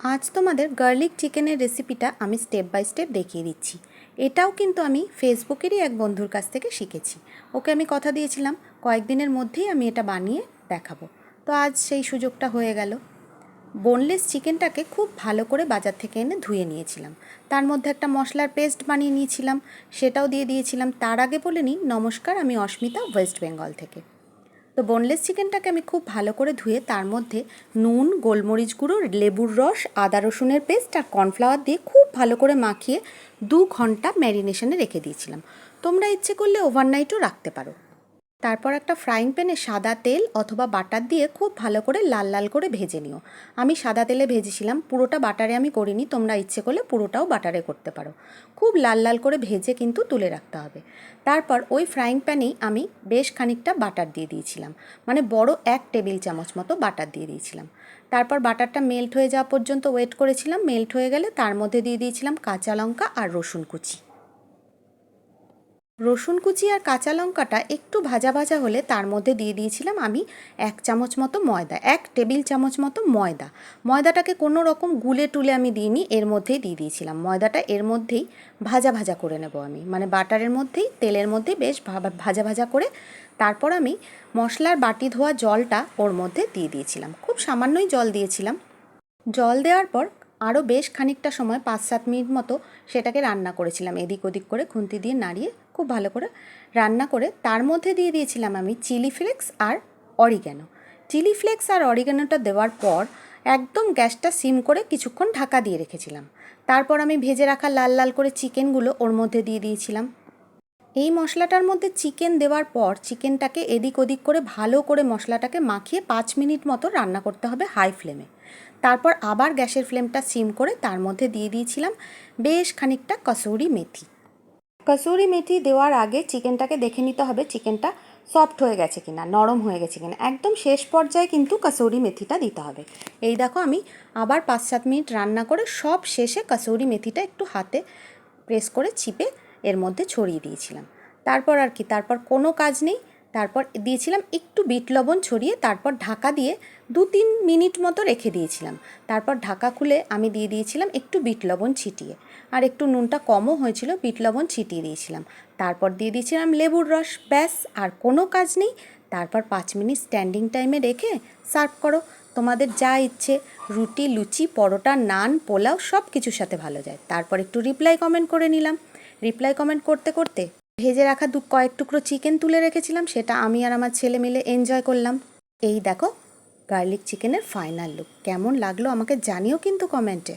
আজ তোমাদের গার্লিক চিকেনের রেসিপিটা আমি স্টেপ বাই স্টেপ দেখিয়ে দিচ্ছি। এটাও কিন্তু আমি ফেসবুকেরই এক বন্ধুর কাছ থেকে শিখেছি। ওকে আমি কথা দিয়েছিলাম কয়েকদিনের মধ্যেই আমি এটা বানিয়ে দেখাবো। তো আজ সেই সুযোগটা হয়ে গেল। বোনলেস চিকেনটাকে খুব ভালো করে বাজার থেকে এনে ধুয়ে নিয়েছিলাম। তার মধ্যে একটা মশলার পেস্ট বানিয়ে নিয়েছিলাম, সেটাও দিয়ে দিয়েছিলাম। তার আগে বলে নিই, নমস্কার, আমি অস্মিতা, ওয়েস্ট বেঙ্গল থেকে। তো বোনলেস চিকেনটাকে আমি খুব ভালো করে ধুয়ে তার মধ্যে নুন, গোলমরিচ গুঁড়ো, লেবুর রস, আদা রসুনের পেস্ট আর কর্নফ্লাওয়ার দিয়ে খুব ভালো করে মাখিয়ে 2 ঘন্টা ম্যারিনেশনে রেখে দিয়েছিলাম। তোমরা ইচ্ছে করলে ওভারনাইটও রাখতে পারো। তারপর একটা ফ্রাইং প্যানে সাদা তেল অথবা বাটার দিয়ে খুব ভালো করে লাল লাল করে ভেজে নিও। আমি সাদা তেলে ভেজেছিলাম, পুরোটা বাটারে আমি করিনি, তোমরা ইচ্ছে করলে পুরোটাও বাটারে করতে পারো। খুব লাল লাল করে ভেজে কিন্তু তুলে রাখতে হবে। তারপর ওই ফ্রাইং প্যানেই আমি বেশ খানিকটা বাটার দিয়ে দিয়েছিলাম, মানে বড় 1 টেবিল চামচ মতো বাটার দিয়ে দিয়েছিলাম। তারপর বাটারটা মেল্ট হয়ে যাওয়া পর্যন্ত ওয়েট করেছিলাম। মেল্ট হয়ে গেলে তার মধ্যে দিয়ে দিয়েছিলাম কাঁচা লঙ্কা আর রসুন কুচি। রসুন কুচি আর কাঁচা লঙ্কাটা একটু ভাজা ভাজা হলে তার মধ্যে দিয়ে দিয়েছিলাম আমি 1 চামচ মতো ময়দা, 1 টেবিল চামচ মতো ময়দা। ময়দাটাকে কোনো রকম গুলে টুলে আমি দিইনি, এর মধ্যেই দিয়ে দিয়েছিলাম। ময়দাটা এর মধ্যেই ভাজা ভাজা করে নেব আমি, মানে বাটারের মধ্যেই, তেলের মধ্যেই বেশ ভাজা ভাজা করে তারপর আমি মশলার বাটি ধোয়া জলটা ওর মধ্যে দিয়ে দিয়েছিলাম। খুব সামান্যই জল দিয়েছিলাম। জল দেওয়ার পর আরও বেশ খানিকটা সময় 5-7 মিনিট মতো সেটাকে রান্না করেছিলাম, এদিক ওদিক করে খুন্তি দিয়ে নাড়িয়ে খুব ভালো করে রান্না করে তার মধ্যে দিয়ে দিয়েছিলাম আমি চিলি ফ্লেক্স আর অরিগ্যানো। চিলি ফ্লেক্স আর অরিগ্যানোটা দেওয়ার পর একদম গ্যাসটা সিম করে কিছুক্ষণ ঢাকা দিয়ে রেখেছিলাম। তারপর আমি ভেজে রাখা লাল লাল করে চিকেনগুলো ওর মধ্যে দিয়ে দিয়েছিলাম। এই মশলাটার মধ্যে চিকেন দেওয়ার পর চিকেনটাকে এদিক ওদিক করে ভালো করে মশলাটাকে মাখিয়ে 5 মিনিট মতো রান্না করতে হবে হাই ফ্লেমে। তারপর আবার গ্যাসের ফ্লেমটা সিম করে তার মধ্যে দিয়ে দিয়েছিলাম বেশ খানিকটা কসুরি মেথি। কসুরি মেথি দেওয়ার আগে চিকেনটাকে দেখে নিতে হবে চিকেনটা সফট হয়ে গেছে কিনা, নরম হয়ে গেছে কিনা। একদম শেষ পর্যায়ে কিন্তু কসুরি মেথিটা দিতে হবে। এই দেখো, আমি আবার 5-7 মিনিট রান্না করে সব শেষে কসুরি মেথিটা একটু হাতে প্রেস করে চিপে এর মধ্যে ছড়িয়ে দিয়েছিলাম। তারপর আর কি, তারপর কোনো কাজ নেই। তারপর দিয়েছিলাম একটু বিট লবণ ছড়িয়ে, তারপর ঢাকা দিয়ে 2-3 মিনিট মতো রেখে দিয়েছিলাম। তারপর ঢাকা খুলে আমি দিয়ে দিয়েছিলাম একটু বিট লবণ ছিটিয়ে, আর একটু নুনটা কমও হয়েছিল, বিট লবণ ছিটিয়ে দিয়েছিলাম। তারপর দিয়ে দিয়েছিলাম লেবুর রস। ব্যাস, আর কোনো কাজ নেই। তারপর 5 মিনিট স্ট্যান্ডিং টাইমে রেখে সার্ভ করো। তোমাদের যা ইচ্ছে, রুটি, লুচি, পরোটা, নান, পোলাও সব কিছুর সাথে ভালো যায়। তারপর একটু রিপ্লাই কমেন্ট করে নিলাম। রিপ্লাই কমেন্ট করতে করতে ভেজে রাখা কয়েক টুকরো চিকেন তুলে রেখেছিলাম, সেটা আমি আর আমার ছেলে মিলে এনজয় করলাম। এই দেখো গার্লিক চিকেনের ফাইনাল লুক। কেমন লাগলো আমাকে জানিও কিন্তু কমেন্টে।